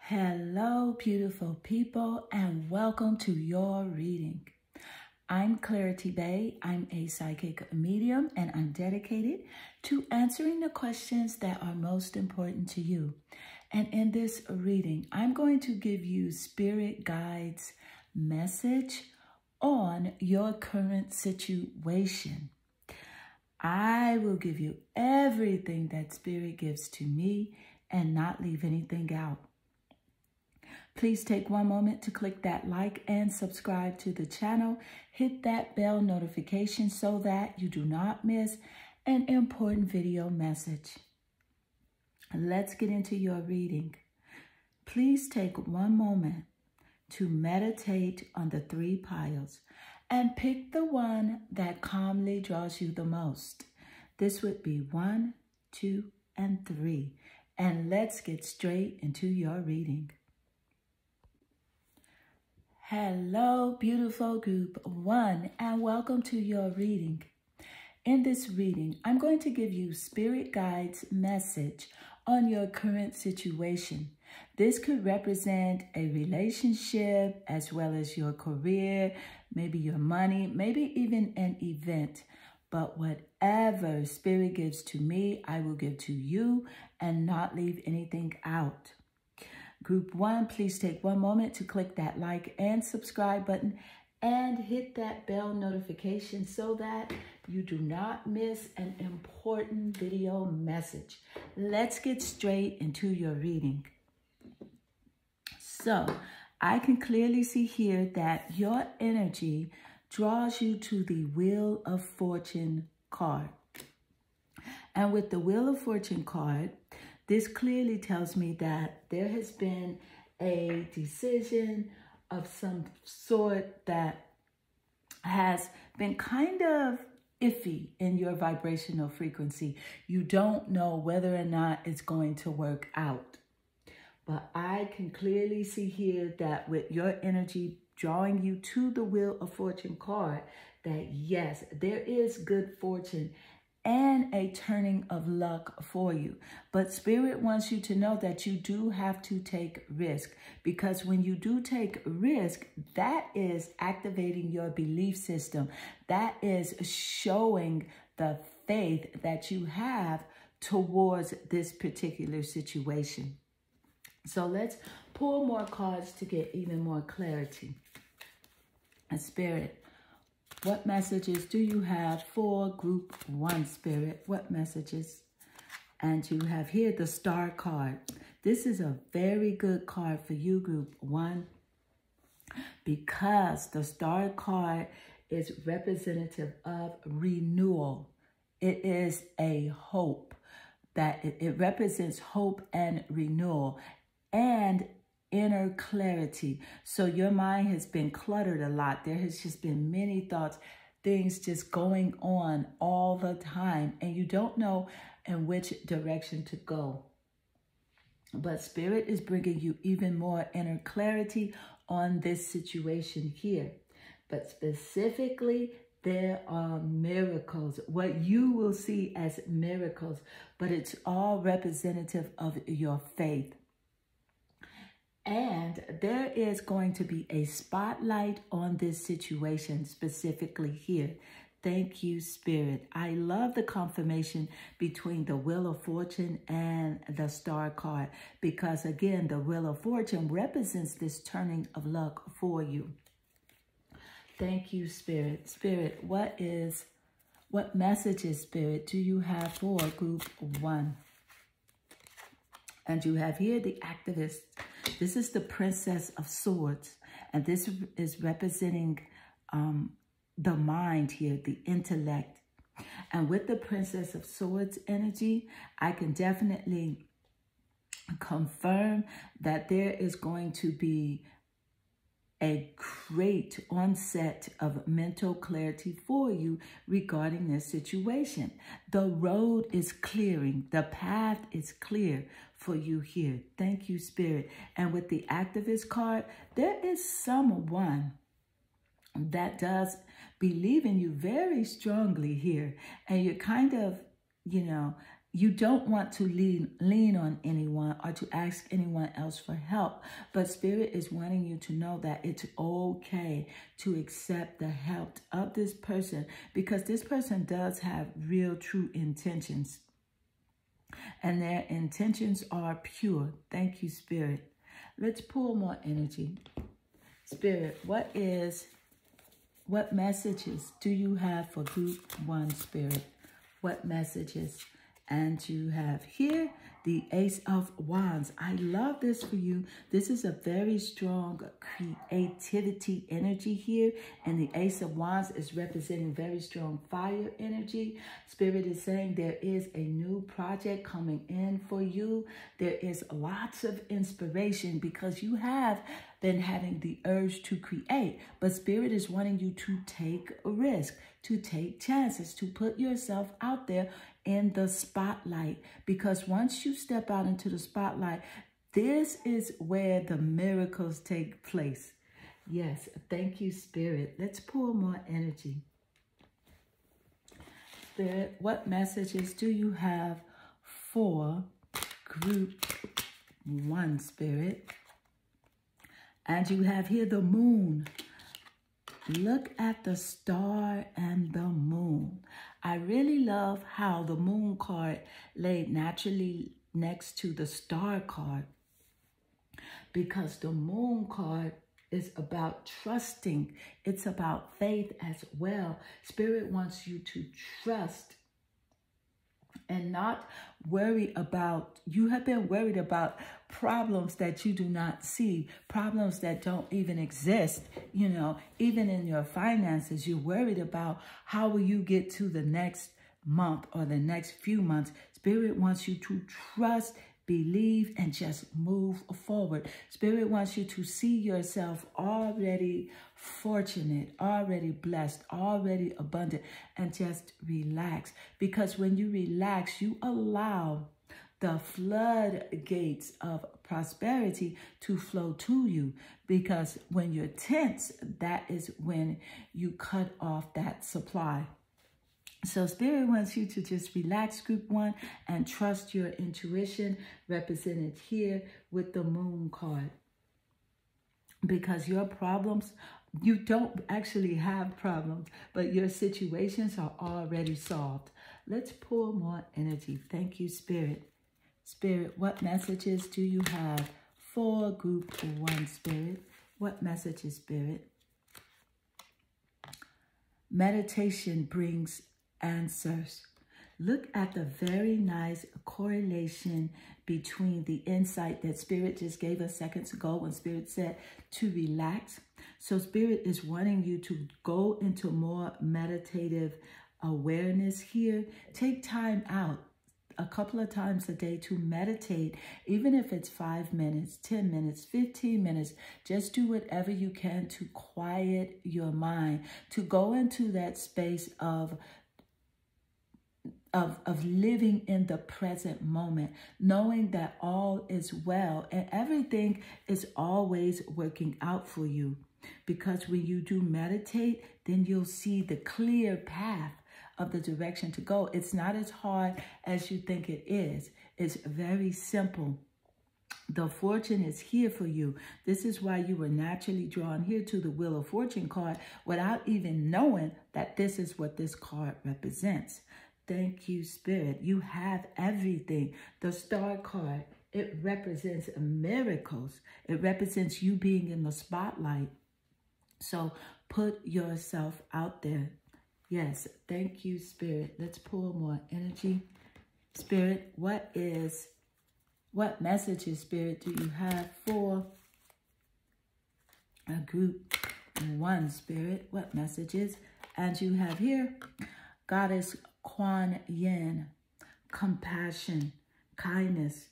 Hello, beautiful people, and welcome to your reading. I'm Clarity Bay. I'm a psychic medium, and I'm dedicated to answering the questions that are most important to you. And in this reading, I'm going to give you Spirit Guides message on your current situation. I will give you everything that Spirit gives to me and not leave anything out. Please take one moment to click that like and subscribe to the channel. Hit that bell notification so that you do not miss an important video message. Let's get into your reading. Please take one moment to meditate on the three piles and pick the one that calmly draws you the most. This would be 1, 2, and 3. And let's get straight into your reading. Hello, beautiful group 1, and welcome to your reading. In this reading, I'm going to give you Spirit Guides message on your current situation. This could represent a relationship as well as your career, maybe your money, maybe even an event. But whatever Spirit gives to me, I will give to you and not leave anything out. Group 1, please take one moment to click that like and subscribe button and hit that bell notification so that you do not miss an important video message. Let's get straight into your reading. So, I can clearly see here that your energy draws you to the Wheel of Fortune card. And with the Wheel of Fortune card, this clearly tells me that there has been a decision of some sort that has been kind of iffy in your vibrational frequency. You don't know whether or not it's going to work out. But I can clearly see here that with your energy drawing you to the Wheel of Fortune card, that yes, there is good fortune and a turning of luck for you. But Spirit wants you to know that you do have to take risk, because when you do take risk, that is activating your belief system. That is showing the faith that you have towards this particular situation. So let's pull more cards to get even more clarity. And Spirit, what messages do you have for Group 1, Spirit? What messages? And you have here the Star card. This is a very good card for you, Group 1, because the Star card is representative of renewal. It is a hope. That it represents hope and renewal and inner clarity. So your mind has been cluttered a lot. There has just been many thoughts, things just going on all the time, and you don't know in which direction to go. But Spirit is bringing you even more inner clarity on this situation here. But specifically, there are miracles, what you will see as miracles, but it's all representative of your faith. And there is going to be a spotlight on this situation specifically here. Thank you, Spirit. I love the confirmation between the Wheel of Fortune and the Star card, because again, the Wheel of Fortune represents this turning of luck for you. Thank you, Spirit. Spirit, what messages, Spirit, do you have for Group 1? And you have here the Activist. This is the Princess of Swords. And this is representing the mind here, the intellect. And with the Princess of Swords energy, I can definitely confirm that there is going to be a great onset of mental clarity for you regarding this situation. The road is clearing. The path is clear for you here. Thank you, Spirit. And with the Activist card, there is someone that does believe in you very strongly here. And you're kind of, you don't want to lean on anyone or to ask anyone else for help. But Spirit is wanting you to know that it's okay to accept the help of this person, because this person does have real, true intentions. And their intentions are pure. Thank you, Spirit. Let's pull more energy. Spirit, what messages do you have for group 1, Spirit? What messages? And you have here the Ace of Wands. I love this for you. This is a very strong creativity energy here. And the Ace of Wands is representing very strong fire energy. Spirit is saying there is a new project coming in for you. There is lots of inspiration because you have been having the urge to create. But Spirit is wanting you to take a risk, to take chances, to put yourself out there in the spotlight. Because once you step out into the spotlight, this is where the miracles take place. Yes, thank you, Spirit. Let's pull more energy. Spirit, what messages do you have for group 1, Spirit? And you have here the moon. Look at the star and the moon. I really love how the moon card laid naturally next to the star card, because the moon card is about trusting. It's about faith as well. Spirit wants you to trust and not worry about, you have been worried about problems that you do not see, problems that don't even exist. You know, even in your finances, you're worried about how will you get to the next month or the next few months. Spirit wants you to trust, believe, and just move forward. Spirit wants you to see yourself already fortunate, already blessed, already abundant, and just relax. Because when you relax, you allow the floodgates of prosperity to flow to you. Because when you're tense, that is when you cut off that supply. So Spirit wants you to just relax, group 1, and trust your intuition, represented here with the moon card. Because your problems, you don't actually have problems, but your situations are already solved. Let's pull more energy. Thank you, Spirit. Spirit, what messages do you have for group 1, Spirit? What messages, Spirit? Meditation brings answers. Look at the very nice correlation between the insight that Spirit just gave us seconds ago when Spirit said to relax. So Spirit is wanting you to go into more meditative awareness here. Take time out a couple of times a day to meditate, even if it's 5 minutes, 10 minutes, 15 minutes. Just do whatever you can to quiet your mind, to go into that space of living in the present moment, knowing that all is well and everything is always working out for you. Because when you do meditate, then you'll see the clear path of the direction to go. It's not as hard as you think it is. It's very simple. The fortune is here for you. This is why you were naturally drawn here to the Wheel of Fortune card without even knowing that this is what this card represents. Thank you, Spirit. You have everything. The Star card, it represents miracles. It represents you being in the spotlight. So put yourself out there. Yes, thank you, Spirit. Let's pull more energy. Spirit, what messages, Spirit, do you have for a group 1, Spirit? What messages? And you have here, Goddess Kuan Yin, compassion, kindness,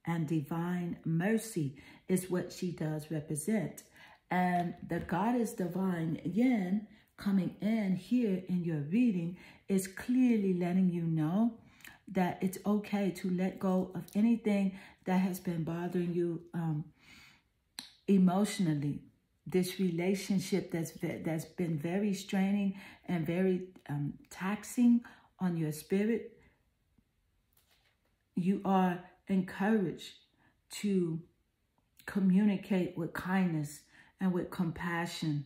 and divine mercy is what she does represent. And the Goddess Divine Yin coming in here in your reading is clearly letting you know that it's okay to let go of anything that has been bothering you emotionally. This relationship that's been very straining and very taxing on your spirit. you are encouraged to communicate with kindness and with compassion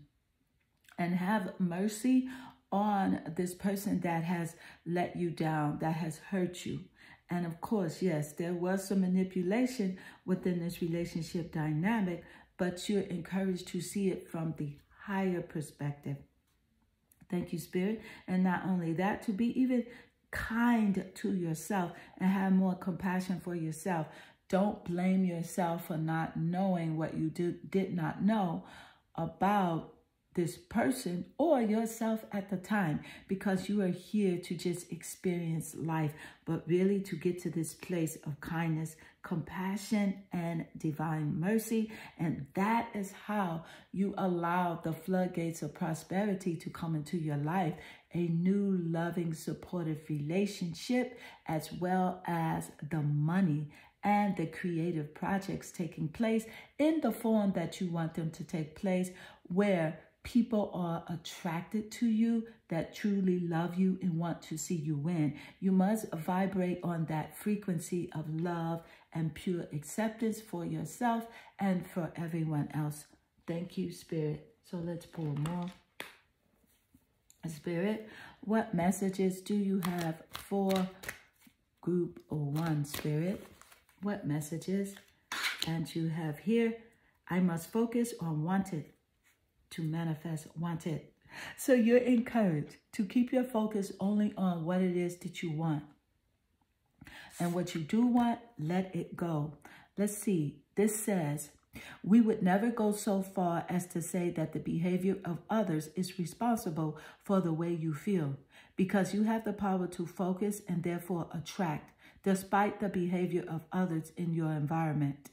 and have mercy on this person that has let you down, that has hurt you. And of course, yes, there was some manipulation within this relationship dynamic, but you're encouraged to see it from the higher perspective. Thank you, Spirit. And not only that, to be even kind to yourself and have more compassion for yourself. Don't blame yourself for not knowing what you did not know about this person or yourself at the time, because you are here to just experience life, but really to get to this place of kindness, compassion, and divine mercy. And that is how you allow the floodgates of prosperity to come into your life, a new, loving, supportive relationship, as well as the money and the creative projects taking place in the form that you want them to take place, where people are attracted to you, that truly love you and want to see you win. You must vibrate on that frequency of love and pure acceptance for yourself and for everyone else. Thank you, Spirit. So let's pull more. Spirit, what messages do you have for Group 1, Spirit? What messages? And you have here, I must focus on wanted to manifest wanted. So you're encouraged to keep your focus only on what it is that you want. And what you do want, let it go. Let's see. This says, we would never go so far as to say that the behavior of others is responsible for the way you feel, because you have the power to focus and therefore attract, despite the behavior of others in your environment.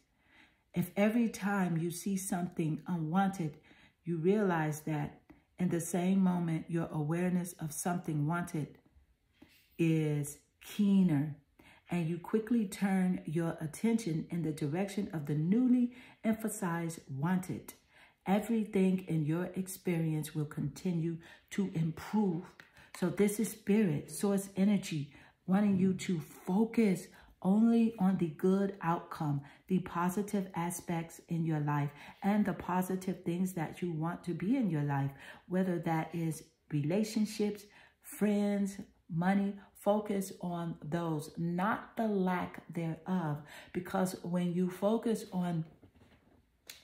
If every time you see something unwanted, you realize that in the same moment, your awareness of something wanted is keener, and you quickly turn your attention in the direction of the newly emphasized wanted, everything in your experience will continue to improve. So this is Spirit, Source Energy, wanting you to focus only on the good outcome, the positive aspects in your life, and the positive things that you want to be in your life, whether that is relationships, friends, money. Focus on those, not the lack thereof, because when you focus on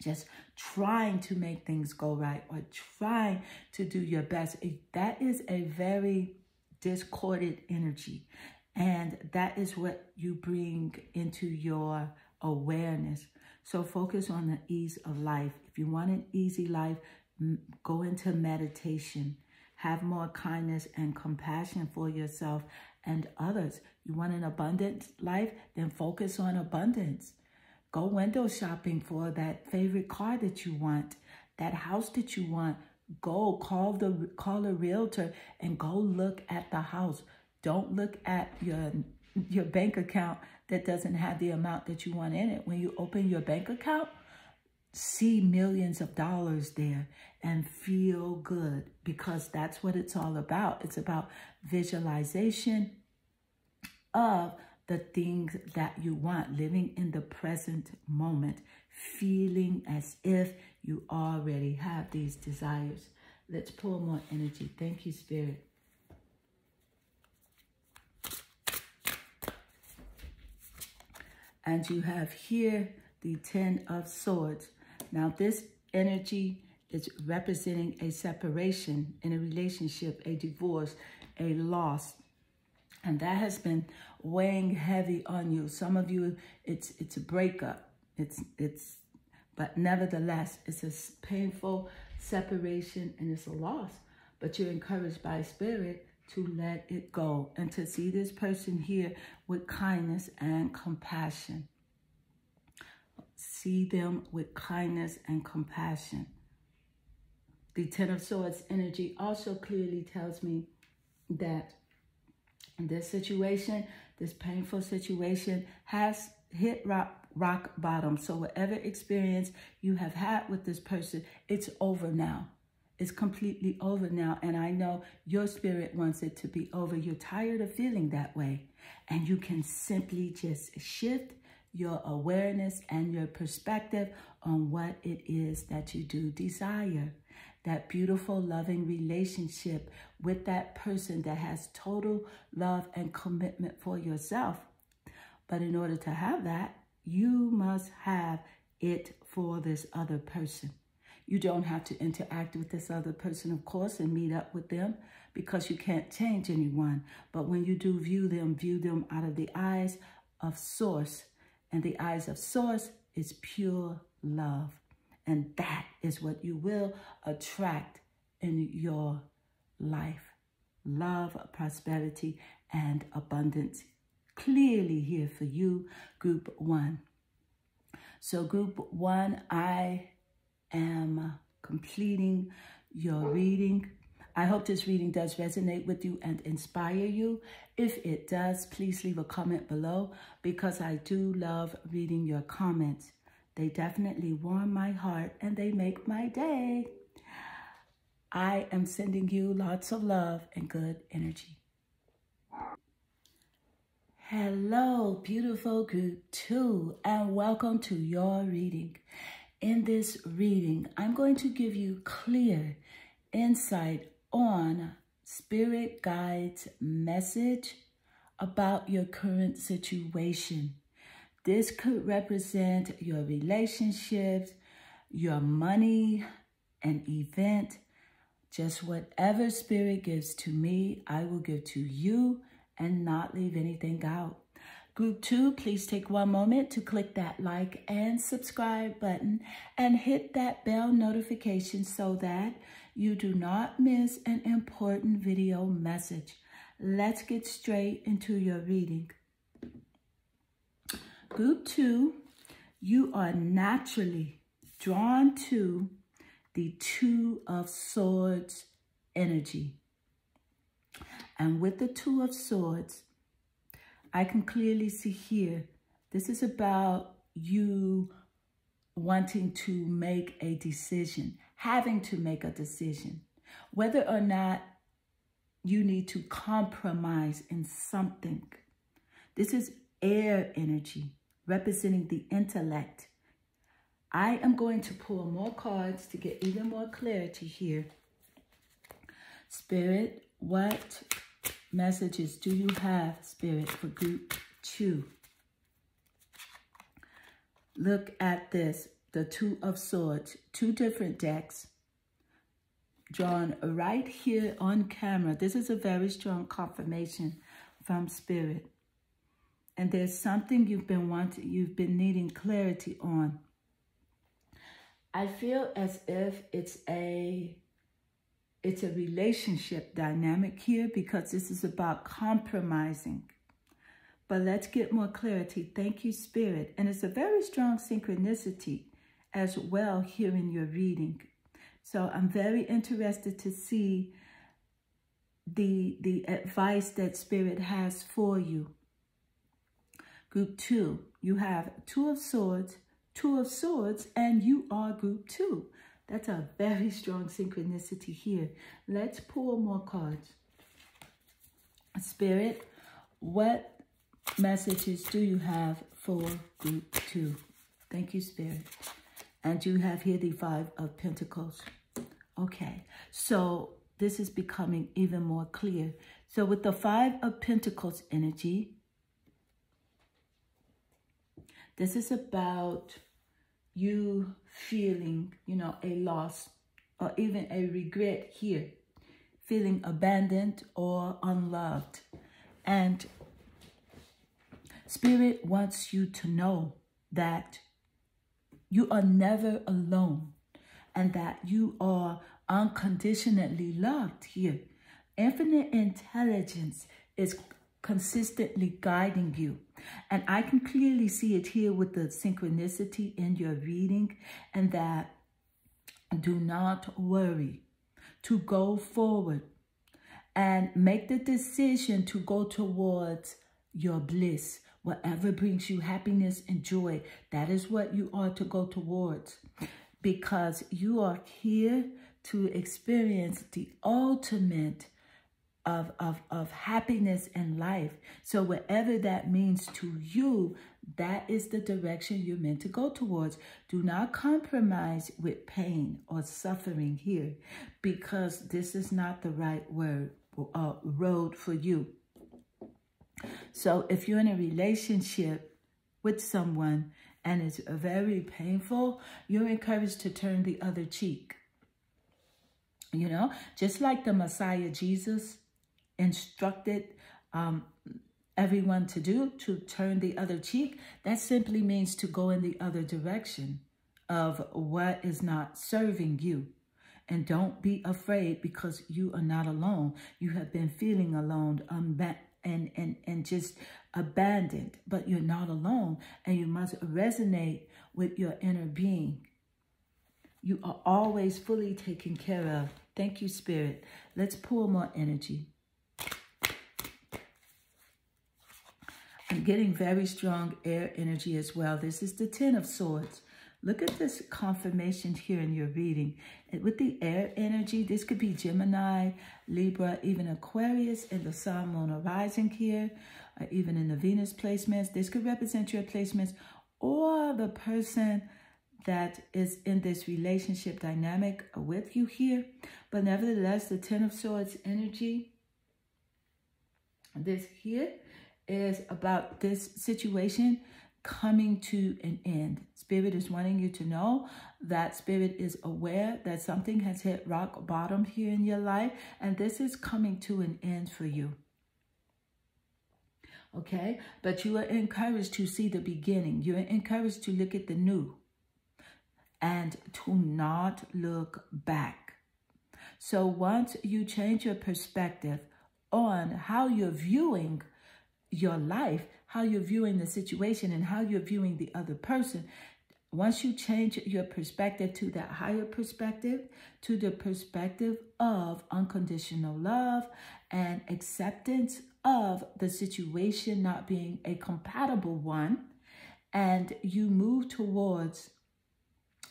just trying to make things go right or trying to do your best, that is a very discordant energy. And that is what you bring into your awareness. So focus on the ease of life. If you want an easy life, go into meditation. Have more kindness and compassion for yourself and others. You want an abundant life? Then focus on abundance. Go window shopping for that favorite car that you want, that house that you want. Go call a realtor and go look at the house. Don't look at your bank account that doesn't have the amount that you want in it. When you open your bank account, see millions of dollars there and feel good, because that's what it's all about. It's about visualization of the things that you want, living in the present moment, feeling as if you already have these desires. Let's pull more energy. Thank you, Spirit. And you have here the 10 of Swords. Now, this energy is representing a separation in a relationship, a divorce, a loss. And that has been weighing heavy on you. Some of you, it's a breakup. But nevertheless, it's a painful separation and it's a loss. But you're encouraged by Spirit to let it go and to see this person here with kindness and compassion. See them with kindness and compassion. The 10 of Swords energy also clearly tells me that this situation, this painful situation, has hit rock bottom. So whatever experience you have had with this person, it's over now. is completely over now. And I know your spirit wants it to be over. You're tired of feeling that way. And you can simply just shift your awareness and your perspective on what it is that you do desire. That beautiful, loving relationship with that person that has total love and commitment for yourself. But in order to have that, you must have it for this other person. You don't have to interact with this other person, of course, and meet up with them because you can't change anyone. But when you do view them out of the eyes of Source. And the eyes of Source is pure love. And that is what you will attract in your life. Love, prosperity, and abundance. Clearly here for you, Group 1. So Group 1, I am completing your reading. I hope this reading does resonate with you and inspire you. If it does, please leave a comment below because I do love reading your comments. They definitely warm my heart and they make my day. I am sending you lots of love and good energy. Hello, beautiful Group 2, and welcome to your reading. In this reading, I'm going to give you clear insight on Spirit Guide's message about your current situation. This could represent your relationships, your money, an event. Just whatever Spirit gives to me, I will give to you and not leave anything out. Group 2, please take one moment to click that like and subscribe button and hit that bell notification so that you do not miss an important video message. Let's get straight into your reading. Group 2, you are naturally drawn to the Two of Swords energy. And with the Two of Swords, I can clearly see here, this is about you wanting to make a decision, having to make a decision, whether or not you need to compromise in something. This is air energy, representing the intellect. I am going to pull more cards to get even more clarity here. Spirit, what messages do you have, Spirit, for Group 2? Look at this, the Two of Swords, two different decks drawn right here on camera. This is a very strong confirmation from Spirit. And there's something you've been needing clarity on. I feel as if it's a relationship dynamic here because this is about compromising. But let's get more clarity. Thank you, Spirit. And it's a very strong synchronicity as well here in your reading. So I'm very interested to see the advice that Spirit has for you. Group 2, you have Two of Swords, and you are Group 2. That's a very strong synchronicity here. Let's pull more cards. Spirit, what messages do you have for Group 2? Thank you, Spirit. And you have here the Five of Pentacles. Okay, so this is becoming even more clear. So with the Five of Pentacles energy, this is about you feeling, a loss or even a regret here, feeling abandoned or unloved. And Spirit wants you to know that you are never alone and that you are unconditionally loved here. Infinite intelligence is consistently guiding you. And I can clearly see it here with the synchronicity in your reading, and that do not worry, to go forward and make the decision to go towards your bliss. Whatever brings you happiness and joy, that is what you are to go towards, because you are here to experience the ultimate of happiness in life. So whatever that means to you, that is the direction you're meant to go towards. Do not compromise with pain or suffering here, because this is not the right road for you. So if you're in a relationship with someone and it's very painful, you're encouraged to turn the other cheek. You know, just like the Messiah Jesus instructed everyone to do, to turn the other cheek, that simply means to go in the other direction of what is not serving you. And don't be afraid, because you are not alone. You have been feeling alone and just abandoned, but you're not alone, and you must resonate with your inner being. You are always fully taken care of. Thank you, Spirit. Let's pull more energy. I'm getting very strong air energy as well. This is the Ten of Swords. Look at this confirmation here in your reading. And with the air energy, this could be Gemini, Libra, even Aquarius in the Sun, Moon, or Rising here, or even in the Venus placements. This could represent your placements or the person that is in this relationship dynamic with you here. But nevertheless, the Ten of Swords energy, this here is about this situation coming to an end. Spirit is wanting you to know that Spirit is aware that something has hit rock bottom here in your life, and this is coming to an end for you. Okay? But you are encouraged to see the beginning. You're encouraged to look at the new and to not look back. So once you change your perspective on how you're viewing your life, how you're viewing the situation, and how you're viewing the other person, once you change your perspective to that higher perspective, to the perspective of unconditional love and acceptance of the situation not being a compatible one, and you move towards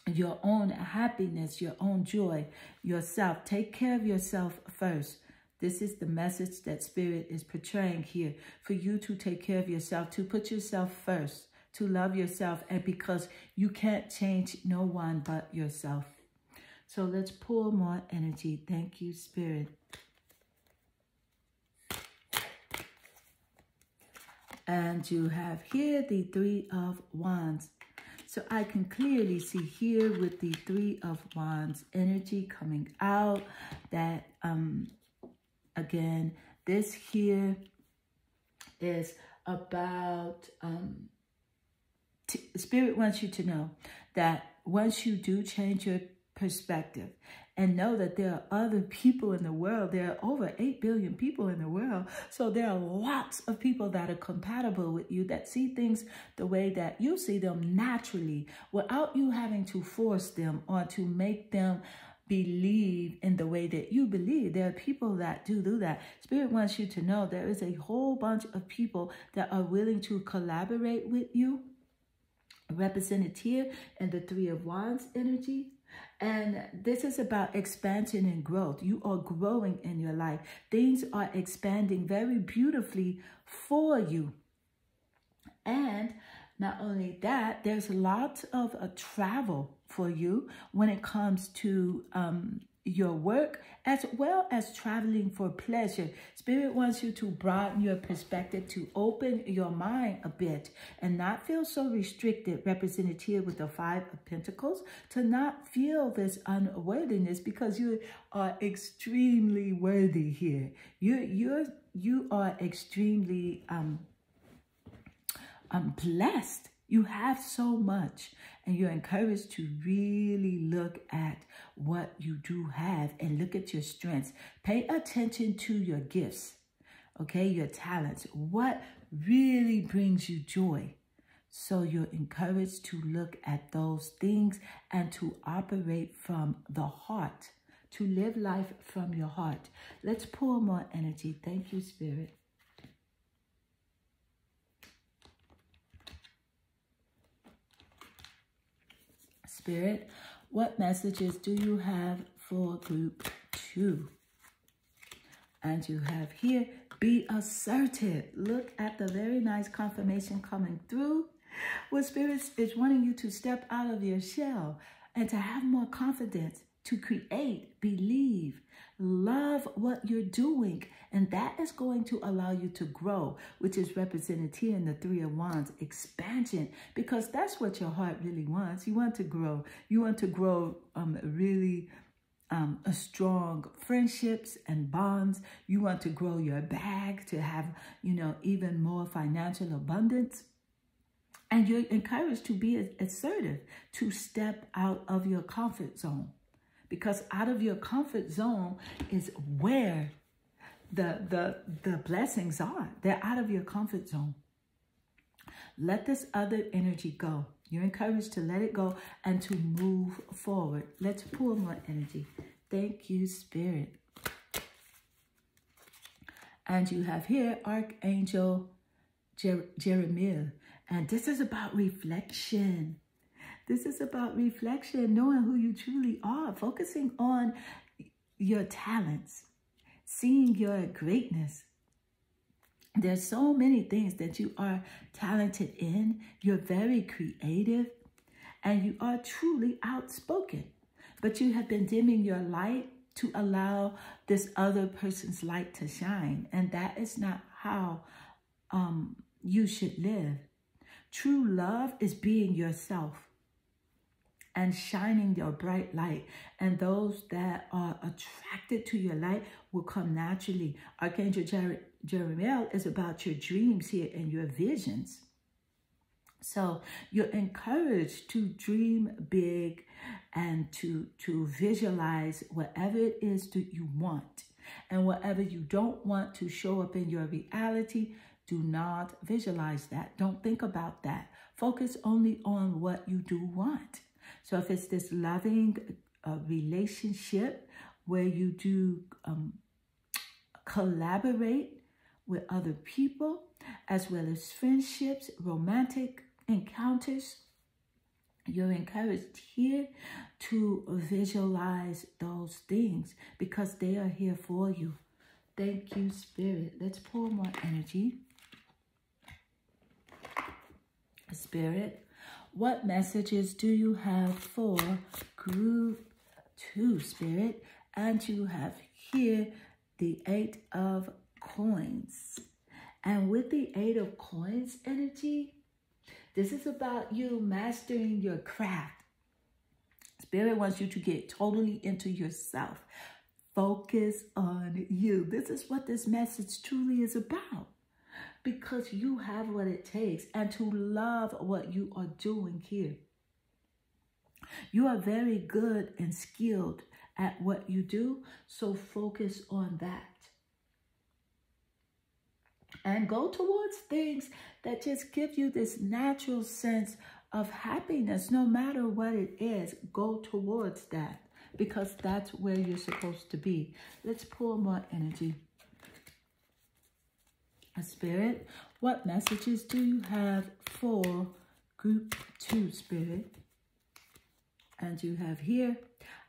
your own happiness, your own joy, yourself. Take care of yourself first. This is the message that Spirit is portraying here, for you to take care of yourself, to put yourself first, to love yourself, and because you can't change no one but yourself. So let's pull more energy. Thank you, Spirit. And you have here the Three of Wands. So I can clearly see here with the Three of Wands energy coming out that, again, this here is about, Spirit wants you to know that once you do change your perspective and know that there are other people in the world, there are over 8 billion people in the world. So there are lots of people that are compatible with you, that see things the way that you see them naturally, without you having to force them or to make them believe in the way that you believe. There are people that do that. Spirit wants you to know there is a whole bunch of people that are willing to collaborate with you, represented here in the Three of Wands energy. And this is about expansion and growth. You are growing in your life. Things are expanding very beautifully for you. And not only that, there's lots of travel for you when it comes to your work, as well as traveling for pleasure. Spirit wants you to broaden your perspective, to open your mind a bit and not feel so restricted, represented here with the Five of Pentacles, to not feel this unworthiness, because you are extremely worthy here. You are extremely blessed. You have so much, and you're encouraged to really look at what you do have and look at your strengths. Pay attention to your gifts, okay, your talents, what really brings you joy. So you're encouraged to look at those things and to operate from the heart, to live life from your heart. Let's pour more energy. Thank you, Spirit. Spirit, what messages do you have for group 2. And you have here, be assertive. Look at the very nice confirmation coming through. What Spirit is wanting you to step out of your shell and to have more confidence, to create, believe, love what you're doing. And that is going to allow you to grow, which is represented here in the 3 of Wands, expansion, because that's what your heart really wants. You want to grow. You want to grow really strong friendships and bonds. You want to grow your bag to have, even more financial abundance. And you're encouraged to be assertive, to step out of your comfort zone. Because out of your comfort zone is where the blessings are. They're out of your comfort zone. Let this other energy go. You're encouraged to let it go and to move forward. Let's pull more energy. Thank you, Spirit. And you have here Archangel Jeremiah. And this is about reflection. This is about reflection, knowing who you truly are, focusing on your talents, seeing your greatness. There's so many things that you are talented in. You're very creative and you are truly outspoken. But you have been dimming your light to allow this other person's light to shine. And that is not how you should live. True love is being yourself and shining your bright light. And those that are attracted to your light will come naturally. Archangel Jeremiah is about your dreams here and your visions. So you're encouraged to dream big and to visualize whatever it is that you want. And whatever you don't want to show up in your reality, do not visualize that. Don't think about that. Focus only on what you do want. So if it's this loving relationship where you do collaborate with other people, as well as friendships, romantic encounters, you're encouraged here to visualize those things because they are here for you. Thank you, Spirit. Let's pull more energy. Spirit, what messages do you have for group 2, Spirit? And you have here the 8 of Coins. And with the 8 of Coins energy, this is about you mastering your craft. Spirit wants you to get totally into yourself. Focus on you. This is what this message truly is about. Because you have what it takes and to love what you are doing here. You are very good and skilled at what you do, so focus on that. And go towards things that just give you this natural sense of happiness, no matter what it is. Go towards that because that's where you're supposed to be. Let's pull more energy. Spirit, what messages do you have for group 2, Spirit? And you have here,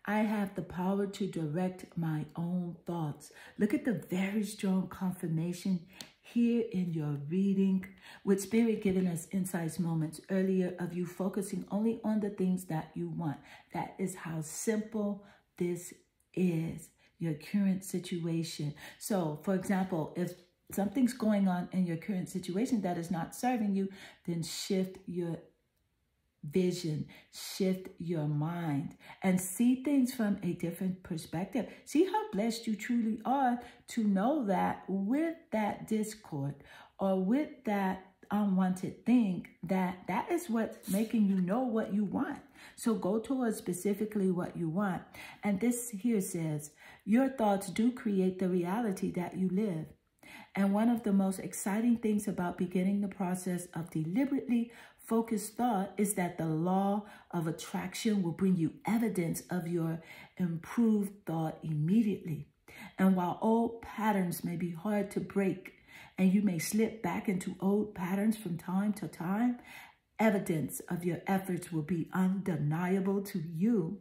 I have the power to direct my own thoughts. Look at the very strong confirmation here in your reading, with Spirit giving us insights moments earlier of you focusing only on the things that you want. That is how simple this is, your current situation. So, for example, if something's going on in your current situation that is not serving you, then shift your vision, shift your mind, and see things from a different perspective. See how blessed you truly are to know that with that discord or with that unwanted thing, that is what's making you know what you want. So go towards specifically what you want. And this here says, your thoughts do create the reality that you live. And one of the most exciting things about beginning the process of deliberately focused thought is that the law of attraction will bring you evidence of your improved thought immediately. And while old patterns may be hard to break, and you may slip back into old patterns from time to time, evidence of your efforts will be undeniable to you.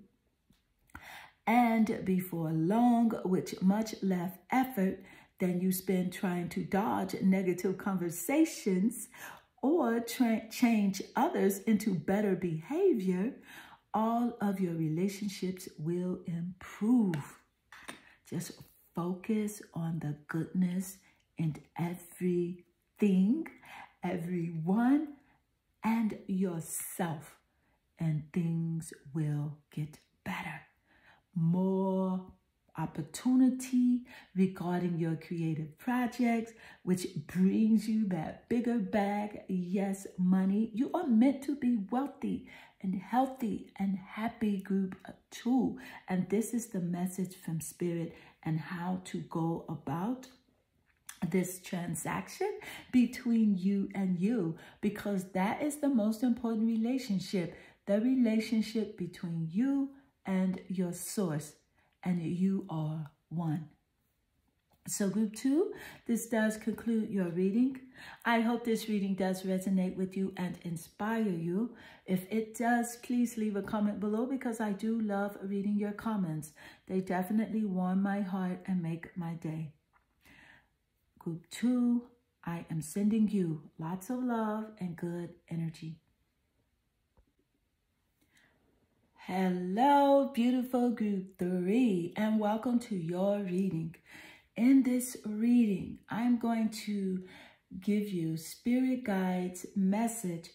And before long, with much less effort than you spend trying to dodge negative conversations or change others into better behavior, all of your relationships will improve. Just focus on the goodness in everything, everyone, and yourself, and things will get better. More opportunity regarding your creative projects, which brings you that bigger bag. Yes, money. You are meant to be wealthy and healthy and happy, group 2. And this is the message from Spirit and how to go about this transaction between you and you, because that is the most important relationship, the relationship between you and your source, and you are one. So group 2, this does conclude your reading. I hope this reading does resonate with you and inspire you. If it does, please leave a comment below, because I do love reading your comments. They definitely warm my heart and make my day. Group 2, I am sending you lots of love and good energy. Hello, beautiful group 3, and welcome to your reading. In this reading, I'm going to give you Spirit Guide's message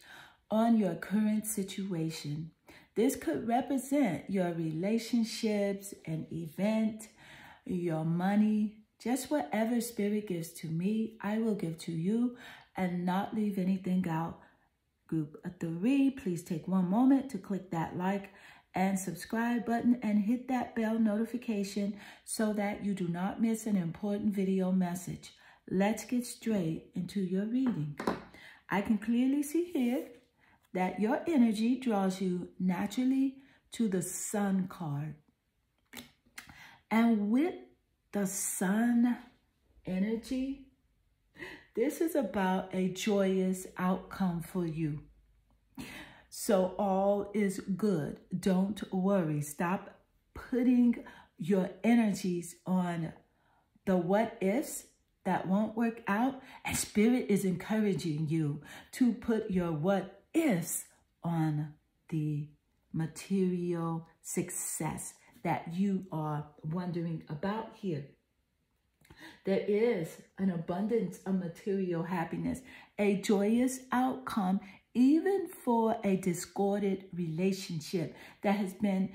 on your current situation. This could represent your relationships, an event, your money, just whatever Spirit gives to me, I will give to you and not leave anything out. Group 3, please take one moment to click that like and subscribe button and hit that bell notification so that you do not miss an important video message. Let's get straight into your reading. I can clearly see here that your energy draws you naturally to the Sun card. And with the Sun energy, this is about a joyous outcome for you. So all is good. Don't worry. Stop putting your energies on the what ifs that won't work out. And Spirit is encouraging you to put your what ifs on the material success that you are wondering about here. There is an abundance of material happiness, a joyous outcome, even for a discordant relationship that has been,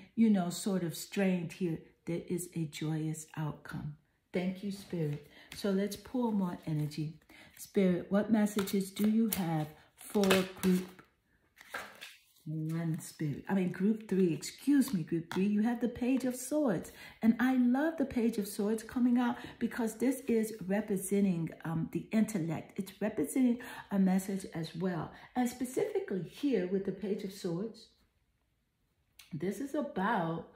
sort of strained here. There is a joyous outcome. Thank you, Spirit. So let's pull more energy. Spirit, what messages do you have for group 1, Spirit? Group 3, excuse me, group 3. You have the Page of Swords. And I love the Page of Swords coming out because this is representing the intellect. It's representing a message as well. And specifically here with the Page of Swords, this is about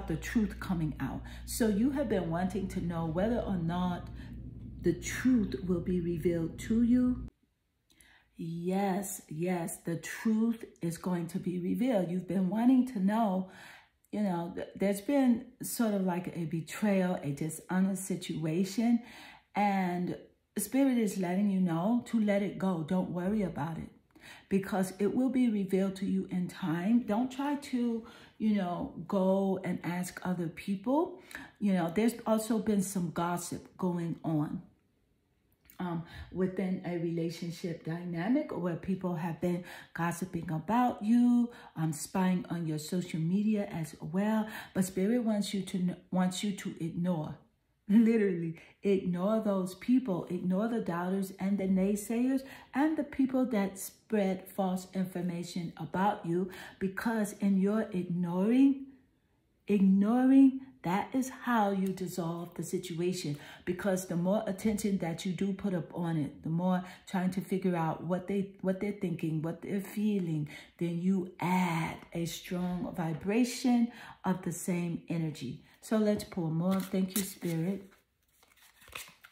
the truth coming out. So you have been wanting to know whether or not the truth will be revealed to you. Yes, the truth is going to be revealed. You've been wanting to know, there's been sort of like a betrayal, a dishonest situation, and Spirit is letting you know to let it go. Don't worry about it, because it will be revealed to you in time. Don't try to, go and ask other people. There's also been some gossip going on within a relationship dynamic where people have been gossiping about you, spying on your social media as well. But Spirit wants you to ignore, literally ignore those people, ignore the doubters and the naysayers and the people that spread false information about you, because in your ignoring, that is how you dissolve the situation. Because the more attention that you do put up on it, the more trying to figure out what they're thinking, what they're feeling, then you add a strong vibration of the same energy. So let's pull more. Thank you, Spirit.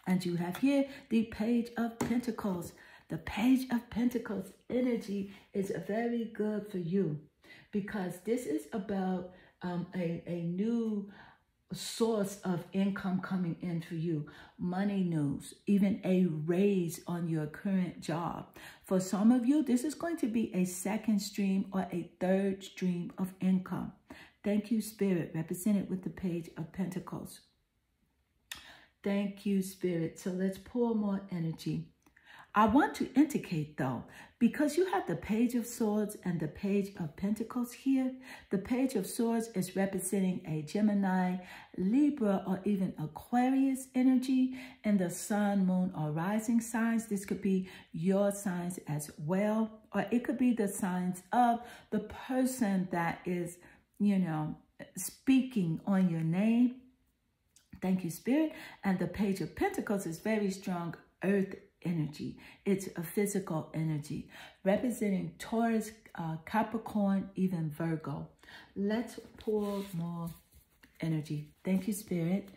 And you have here the Page of Pentacles. The Page of Pentacles energy is very good for you, because this is about a new source of income coming in for you, money news, even a raise on your current job. For some of you, this is going to be a second stream or a third stream of income. Thank you, Spirit, represented with the Page of Pentacles. Thank you, Spirit. So let's pour more energy. I want to indicate, though, because you have the Page of Swords and the Page of Pentacles here, the Page of Swords is representing a Gemini, Libra, or even Aquarius energy in the sun, moon, or rising signs. This could be your signs as well, or it could be the signs of the person that is, you know, speaking on your name. Thank you, Spirit. And the Page of Pentacles is very strong earth energy. It's a physical energy representing Taurus, Capricorn, even Virgo. Let's pour more energy. Thank you, Spirit.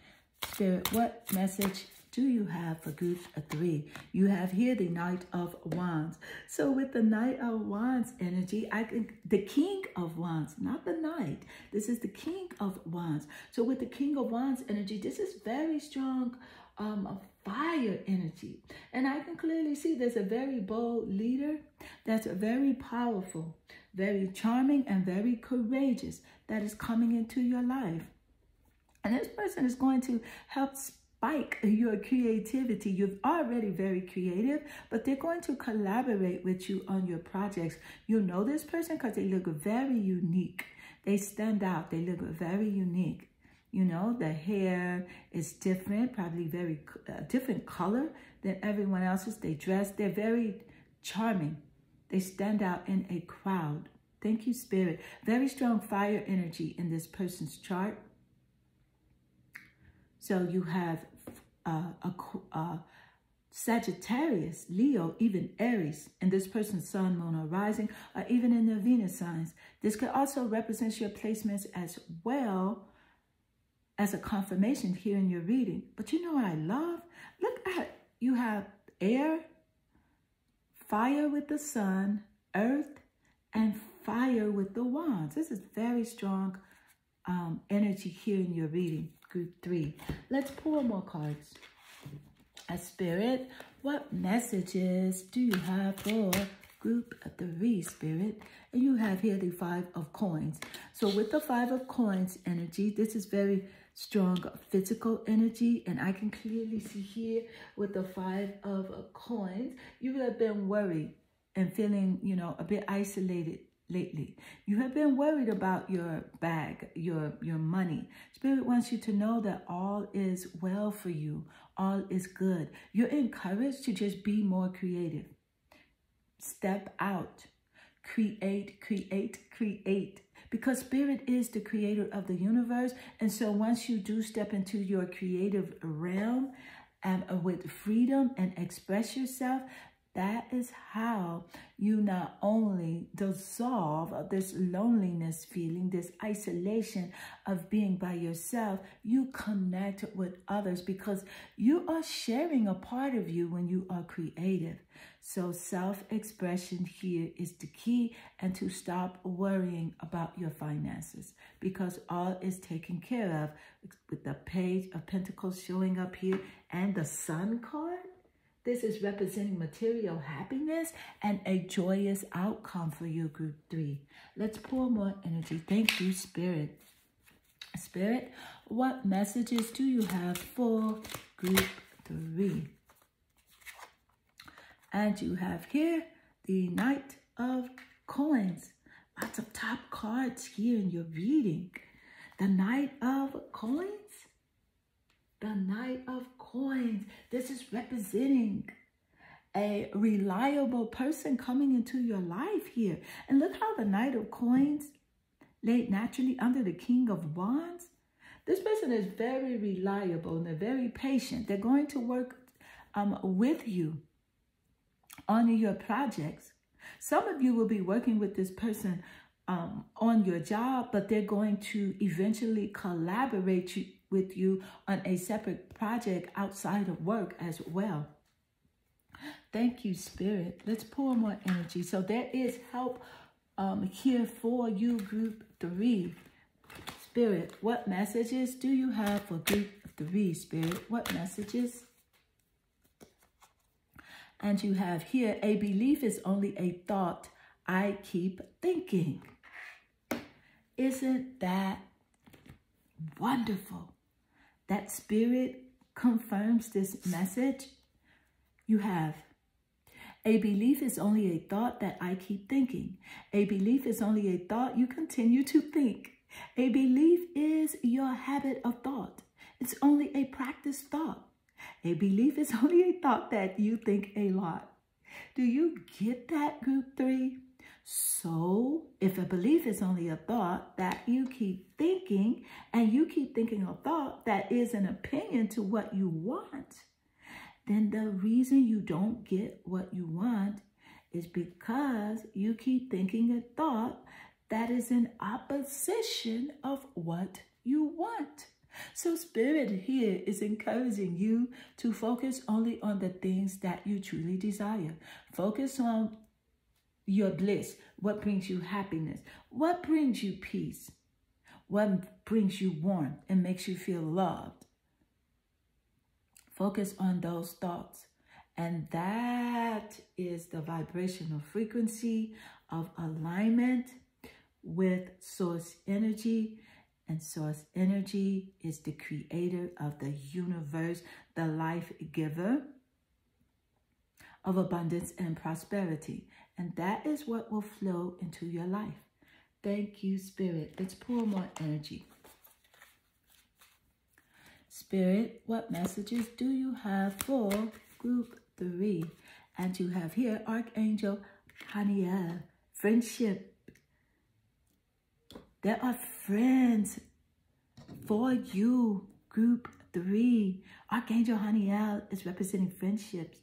Spirit, what message do you have for group of 3? You have here the Knight of Wands. So with the Knight of Wands energy, I think the King of Wands, not the Knight. This is the King of Wands. So with the King of Wands energy, this is very strong fire energy. And I can clearly see there's a very bold leader that's very powerful, very charming, and very courageous that is coming into your life. And this person is going to help spike your creativity. You're already very creative, but they're going to collaborate with you on your projects. You'll know this person because they look very unique. They stand out. They look very unique. You know, the hair is different, probably very different color than everyone else's. They dress, they're very charming. They stand out in a crowd. Thank you, Spirit. Very strong fire energy in this person's chart. So you have Sagittarius, Leo, even Aries, in this person's sun, moon, or rising, or even in their Venus signs. This could also represent your placements as well as a confirmation here in your reading. But you know what I love? Look at, you have air, fire with the sun, earth, and fire with the wands. This is very strong energy here in your reading, group 3. Let's pull more cards. Spirit, what messages do you have for group 3, Spirit? And you have here the 5 of coins. So with the 5 of coins energy, this is very strong physical energy, and I can clearly see here with the 5 of coins, you have been worried and feeling, you know, a bit isolated lately. You have been worried about your bag, your money. Spirit wants you to know that all is well for you. All is good. You're encouraged to just be more creative. Step out. Create, create, create. Because Spirit is the creator of the universe. And so once you do step into your creative realm and with freedom and express yourself, that is how you not only dissolve this loneliness feeling, this isolation of being by yourself, you connect with others because you are sharing a part of you when you are creative. So self-expression here is the key, and to stop worrying about your finances because all is taken care of with the Page of Pentacles showing up here and the Sun card. This is representing material happiness and a joyous outcome for you, group 3. Let's pour more energy. Thank you, Spirit. Spirit, what messages do you have for group 3? And you have here the Knight of Coins. Lots of top cards here in your reading. The Knight of Coins. The Knight of Coins. This is representing a reliable person coming into your life here. And look how the Knight of Coins laid naturally under the King of Wands. This person is very reliable and they're very patient. They're going to work with you on your projects. Some of you will be working with this person on your job, but they're going to eventually collaborate with you on a separate project outside of work as well. Thank you, Spirit. Let's pour more energy. So there is help here for you, group 3. Spirit, what messages do you have for group 3, Spirit? What messages? And you have here, a belief is only a thought I keep thinking. Isn't that wonderful? That Spirit confirms this message. You have, a belief is only a thought that I keep thinking. A belief is only a thought you continue to think. A belief is your habit of thought. It's only a practiced thought. A belief is only a thought that you think a lot. Do you get that, group 3? So, if a belief is only a thought that you keep thinking, and you keep thinking a thought that is an opinion to what you want, then the reason you don't get what you want is because you keep thinking a thought that is in opposition of what you want. So Spirit here is encouraging you to focus only on the things that you truly desire. Focus on your bliss, what brings you happiness, what brings you peace, what brings you warmth and makes you feel loved. Focus on those thoughts. And that is the vibrational frequency of alignment with source energy. And source energy is the creator of the universe, the life giver of abundance and prosperity. And that is what will flow into your life. Thank you, Spirit. Let's pour more energy. Spirit, what messages do you have for group 3? And you have here Archangel Haniel, friendship. There are friends for you, group 3. Archangel Haniel is representing friendships.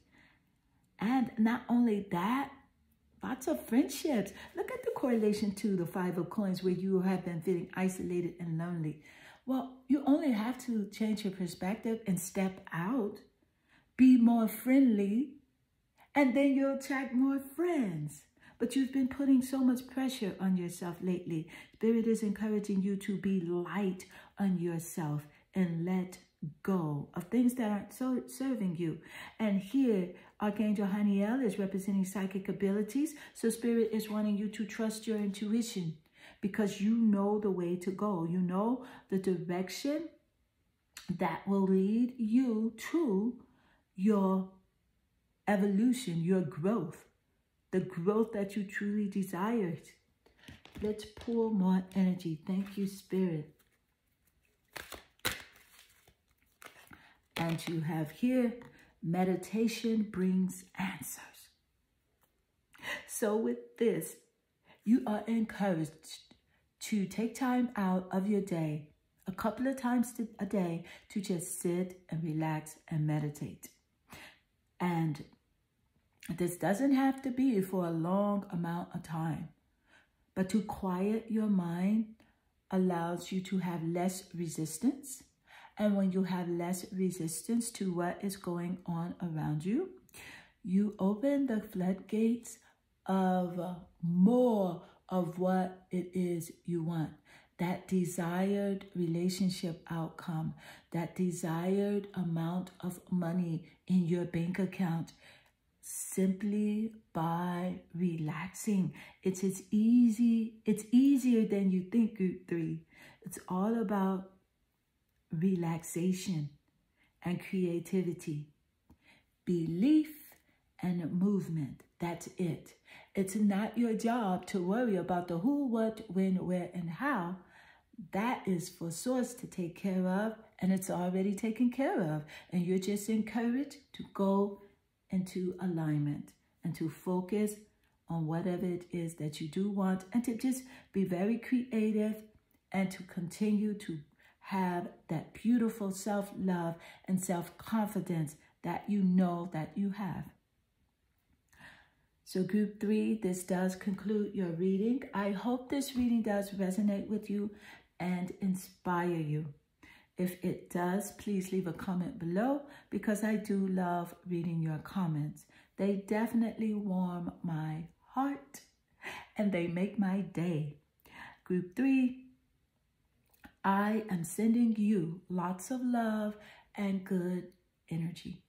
And not only that, lots of friendships. Look at the correlation to the 5 of coins where you have been feeling isolated and lonely. Well, you only have to change your perspective and step out, be more friendly, and then you'll attract more friends. But you've been putting so much pressure on yourself lately. Spirit is encouraging you to be light on yourself and let go of things that aren't so serving you. And here, Archangel Haniel is representing psychic abilities. So Spirit is wanting you to trust your intuition because you know the way to go. You know the direction that will lead you to your evolution, your growth, the growth that you truly desired. Let's pour more energy. Thank you, Spirit. And you have here, meditation brings answers. So with this, you are encouraged to take time out of your day, a couple of times a day, to just sit and relax and meditate. And this doesn't have to be for a long amount of time, but to quiet your mind allows you to have less resistance. And when you have less resistance to what is going on around you, you open the floodgates of more of what it is you want. That desired relationship outcome, that desired amount of money in your bank account, simply by relaxing. It's easier than you think, group 3. It's all about relaxation and creativity, belief and movement. That's it. It's not your job to worry about the who, what, when, where, and how. That is for Source to take care of, and it's already taken care of. And you're just encouraged to go into alignment and to focus on whatever it is that you do want, and to just be very creative and to continue to have that beautiful self-love and self-confidence that you know that you have. So group 3, this does conclude your reading. I hope this reading does resonate with you and inspire you. If it does, please leave a comment below because I do love reading your comments. They definitely warm my heart and they make my day. Group 3, I am sending you lots of love and good energy.